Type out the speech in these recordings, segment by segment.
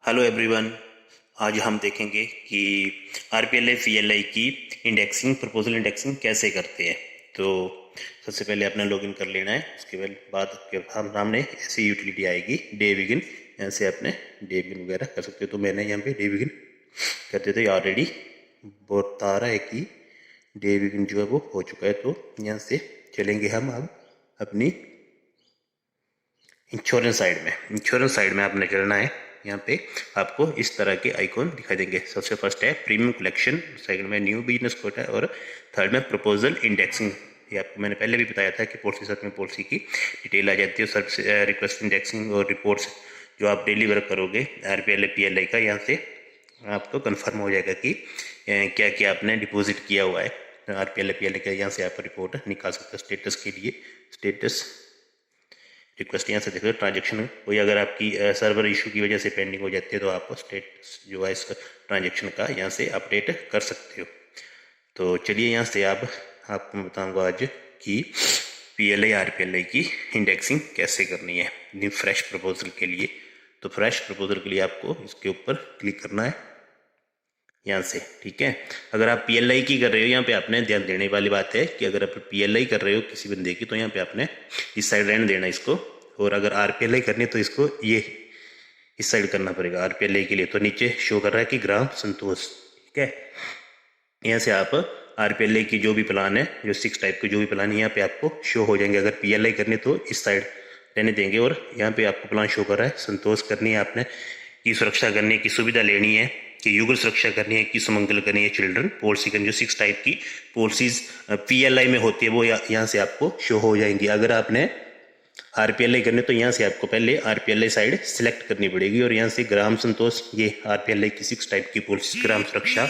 Hello everyone. आज हम देखेंगे कि आरपीएलआई पीएलआई की इंडेक्सिंग प्रपोजल इंडेक्सिंग कैसे करते हैं। तो सबसे पहले अपना लॉगिन कर लेना है। उसके बाद के हम सामने ऐसी यूटिलिटी आएगी डे बिगिन। यहाँ से अपने डे बिगिन वगैरह कर सकते हो। तो मैंने यहाँ पे डे बिगिन कर दिया। तो ऑलरेडी बता रहा है कि डे बिगिन जो है वो हो चुका है। तो यहाँ से चलेंगे हम अब अपनी इंश्योरेंस साइड में आपने चलना है। यहाँ पे आपको इस तरह के आइकॉन दिखाई देंगे। सबसे फर्स्ट है प्रीमियम कलेक्शन, सेकंड में न्यू बिजनेस कोटा और थर्ड में प्रपोजल इंडेक्सिंग। ये आपको मैंने पहले भी बताया था कि पॉलिसी साथ में पॉलिसी की डिटेल आ जाती है। सर्विस रिक्वेस्ट इंडेक्सिंग और रिपोर्ट्स जो आप डेली वर्क करोगे आरपीएलआई पीएलआई का, यहाँ से आपको कन्फर्म हो जाएगा कि क्या क्या आपने डिपॉजिट किया हुआ है आरपीएलआई पीएलआई का। यहाँ से आप रिपोर्ट निकाल सकते हो स्टेटस के लिए। स्टेटस रिक्वेस्ट यहाँ से देखो। ट्रांजेक्शन कोई अगर आपकी सर्वर इशू की वजह से पेंडिंग हो जाती है तो आप स्टेटस जो है इस ट्रांजेक्शन का यहाँ से अपडेट कर सकते हो। तो चलिए यहाँ से आपको मैं बताऊँगा आज कि पीएलआई आरपीएलआई की इंडेक्सिंग कैसे करनी है न्यू फ्रेश प्रपोजल के लिए। तो फ्रेश प्रपोजल के लिए आपको इसके ऊपर क्लिक करना है यहाँ से, ठीक है। अगर आप पीएलआई की कर रहे हो, यहाँ पे आपने ध्यान देने वाली बात है कि अगर आप पीएलआई कर रहे हो किसी बंदे की तो यहाँ पे आपने इस साइड रहने देना इसको। और अगर आरपीएलआई करनी है तो इसको ये इस साइड करना पड़ेगा आरपीएलआई के लिए। तो नीचे शो कर रहा है कि ग्राम संतोष, ठीक है। यहाँ से आप आरपीएलआई की जो भी प्लान है, जो 6 टाइप के जो भी प्लान है यहाँ पे आपको शो हो जाएंगे। अगर पीएलआई करनी तो इस साइड रहने देंगे। और यहाँ पे आपको प्लान शो कर रहा है संतोष करनी है आपने, की सुरक्षा करनी है, की सुविधा लेनी है, कि युगल सुरक्षा करनी है, कि सुमंगल करनी है, चिल्ड्रन पॉलिसी करनी है। जो 6 टाइप की पॉलिसीज पीएलआई में होती है वो यहाँ से आपको शो हो जाएंगी। अगर आपने आरपीएलआई करने तो यहाँ से आपको पहले आरपीएलआई साइड सिलेक्ट करनी पड़ेगी। और यहाँ से ग्राम संतोष, ये आरपीएलआई की 6 टाइप की पॉलिसी, ग्राम सुरक्षा,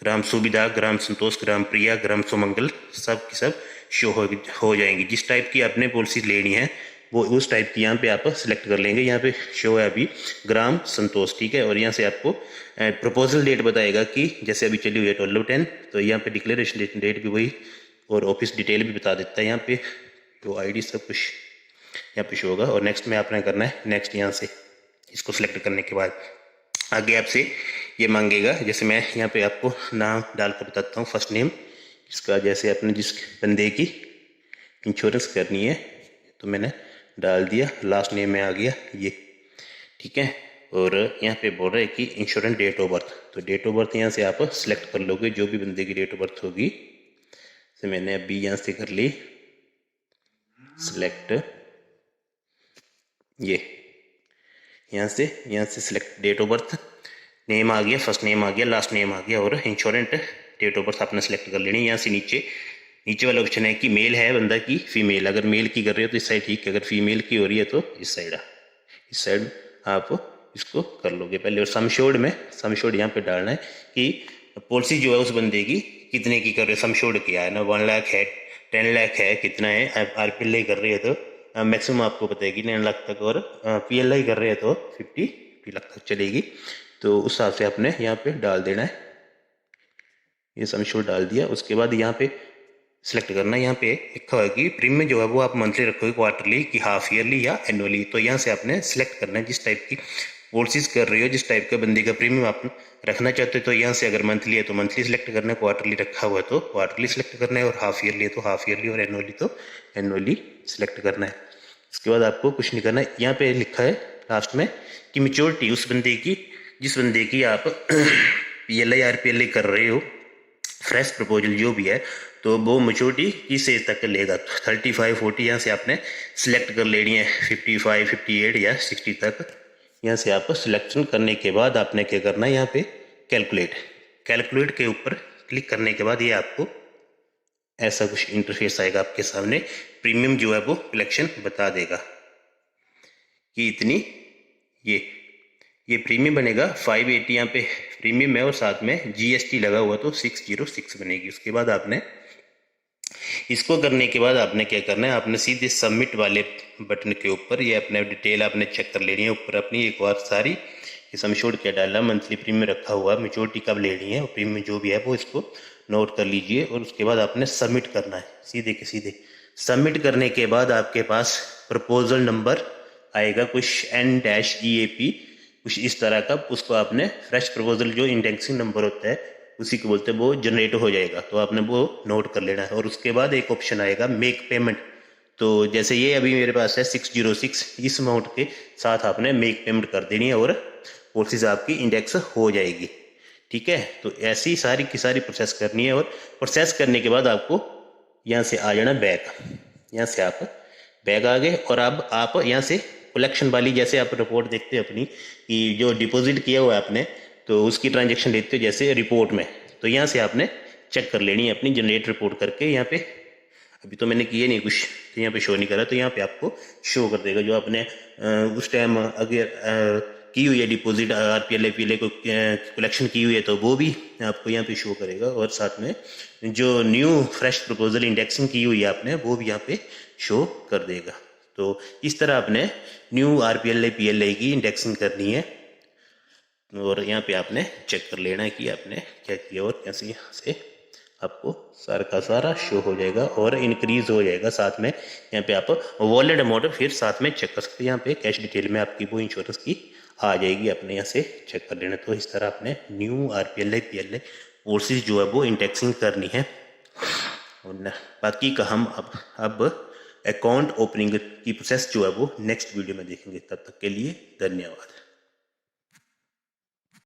ग्राम सुविधा, ग्राम संतोष, ग्राम प्रिया, ग्राम सुमंगल, सब की सब शो हो जाएंगी। जिस टाइप की आपने पॉलिसी लेनी है वो उस टाइप की यहाँ पे आप सिलेक्ट कर लेंगे। यहाँ पे शो है अभी ग्राम संतोष, ठीक है। और यहाँ से आपको प्रपोजल डेट बताएगा कि जैसे अभी चली हुई है 12/10, तो यहाँ पे डिक्लेरेशन डेट भी वही और ऑफिस डिटेल भी बता देता है यहाँ पे। तो आईडी सब कुछ यहाँ पे शो होगा। और नेक्स्ट में आपने करना है नेक्स्ट। यहाँ से इसको सिलेक्ट करने के बाद आगे आपसे ये मांगेगा। जैसे मैं यहाँ पे आपको नाम डाल कर बताता हूँ। फर्स्ट नेम इसका, जैसे आपने जिस बंदे की इंश्योरेंस करनी है तो मैंने डाल दिया। लास्ट नेम में आ गया ये, ठीक है। और यहाँ पे बोल रहा है कि इंश्योरेंस डेट ऑफ बर्थ, तो डेट ऑफ बर्थ यहाँ से आप सिलेक्ट कर लोगे जो भी बंदे की डेट ऑफ बर्थ होगी। तो मैंने अभी यहाँ से कर ली सिलेक्ट, ये यहाँ से select date of birth, name आ गया, फर्स्ट नेम आ गया, लास्ट नेम आ गया। और इंश्योरेंस डेट ऑफ बर्थ आपने सेलेक्ट कर लेनी। यहाँ से नीचे वाला ऑप्शन है कि मेल है बंदा की फीमेल। अगर मेल की कर रहे हो तो इस साइड, ठीक है। अगर फीमेल की हो रही है तो इस साइड आप इसको कर लोगे पहले। और समशोर्ड यहाँ पे डालना है कि पॉलिसी जो है उस बंदे की कितने की कर रहे हो। समशोर्ड क्या है ना, 1 लाख है, 10 लाख है, कितना है। आरपीएलआई कर रही है तो मैक्सिमम आपको बताएगी 9 लाख तक। और पीएलआई कर रहे हैं तो 50 लाख तक चलेगी। तो उस हिसाब से आपने यहाँ पे डाल देना है। ये समशोर्ड डाल दिया। उसके बाद यहाँ पे सिलेक्ट करना है। यहाँ पे लिखा हुआ है कि प्रीमियम जो है वो आप मंथली रखोगे, क्वार्टरली, कि हाफ ईयरली या एनुअली। तो यहाँ से आपने सिलेक्ट करना है जिस टाइप की पॉलिसीज कर रही हो, जिस टाइप का बंदी का प्रीमियम आप रखना चाहते हो। तो यहाँ से अगर मंथली है तो मंथली सिलेक्ट करना है, क्वार्टरली रखा हुआ है तो क्वार्टरली सिलेक्ट करना है, और हाफ ईयरली है तो हाफ ईयरली, और एनुअली तो एनुअली सिलेक्ट करना है। इसके बाद आपको कुछ नहीं करना है। यहाँ पे लिखा है लास्ट में कि मेच्योरिटी उस बंदे की, जिस बंदे की आप पीएलआई आरपीएलआई कर रहे हो, फ्रेश प्रपोजल जो भी है, तो वो मेच्योरिटी किस एज तक लेगा। 35, 40 यहाँ से आपने सिलेक्ट कर लेनी है। 55, 58 या 60 तक यहाँ से आप सिलेक्शन करने के बाद आपने क्या करना है, यहाँ पे कैलकुलेट के ऊपर क्लिक करने के बाद ये आपको ऐसा कुछ इंटरफेस आएगा आपके सामने। प्रीमियम जो है वो कलेक्शन बता देगा कि इतनी ये प्रीमियम बनेगा 580 यहाँ पे प्रीमियम है, और साथ में जीएसटी लगा हुआ तो 606 बनेगी। उसके बाद आपने इसको करने के बाद आपने क्या करना है, आपने सीधे सबमिट वाले बटन के ऊपर ये अपने डिटेल आपने चेक कर लेनी है ऊपर अपनी एक बार सारी। ये समशोर्ड क्या डालना, मंथली प्रीमियम रखा हुआ, मेच्योरिटी कब लेनी है, और प्रीमियम जो भी है वो इसको नोट कर लीजिए। और उसके बाद आपने सबमिट करना है सीधे के सीधे। सबमिट करने के बाद आपके पास प्रपोजल नंबर आएगा कुछ N-EAP कुछ इस तरह का उसको आपने फ्रेश प्रपोजल जो इंडेक्सिंग नंबर होता है उसी को बोलते हैं, वो जनरेट हो जाएगा। तो आपने वो नोट कर लेना है। और उसके बाद एक ऑप्शन आएगा मेक पेमेंट। तो जैसे ये अभी मेरे पास है 606, इस अमाउंट के साथ आपने मेक पेमेंट कर देनी है और पॉलिसीज आपकी इंडेक्स हो जाएगी। ठीक है, तो ऐसी सारी की सारी प्रोसेस करनी है। और प्रोसेस करने के बाद आपको यहाँ से आ जाना बैक। यहाँ से आप बैक आ गए और अब आप यहाँ से कलेक्शन वाली, जैसे आप रिपोर्ट देखते हो अपनी कि जो डिपॉजिट किया हुआ है आपने, तो उसकी ट्रांजेक्शन देखते हो जैसे रिपोर्ट में, तो यहाँ से आपने चेक कर लेनी है अपनी जनरेट रिपोर्ट करके। यहाँ पे अभी तो मैंने किए नहीं कुछ, तो यहाँ पे शो नहीं करा, तो यहाँ पे आपको शो कर देगा जो आपने उस टाइम अगर की हुई है डिपॉजिट, आरपीएल एपीएल को कलेक्शन की हुई है, तो वो भी आपको यहाँ पे शो करेगा। और साथ में जो न्यू फ्रेश प्रपोजल इंडेक्सिंग की हुई है आपने, वो भी यहाँ पे शो कर देगा। तो इस तरह आपने न्यू आरपीएल एपीएल की इंडेक्सिंग करनी है। और यहाँ पे आपने चेक कर लेना है कि आपने क्या किया और कैसे यहाँ से आपको सारा का सारा शो हो जाएगा और इंक्रीज हो जाएगा। साथ में यहाँ पे आप वॉलेट अमाउंट फिर साथ में चेक कर सकते हैं। यहाँ पे कैश डिटेल में आपकी वो इंश्योरेंस की आ जाएगी, अपने यहाँ से चेक कर लेना। तो इस तरह आपने न्यू आरपीएल पीएल कोर्सेज जो है वो इंडेक्सिंग करनी है। और बाकी का हम अब अकाउंट ओपनिंग की प्रोसेस जो है वो नेक्स्ट वीडियो में देखेंगे। तब तक के लिए धन्यवाद।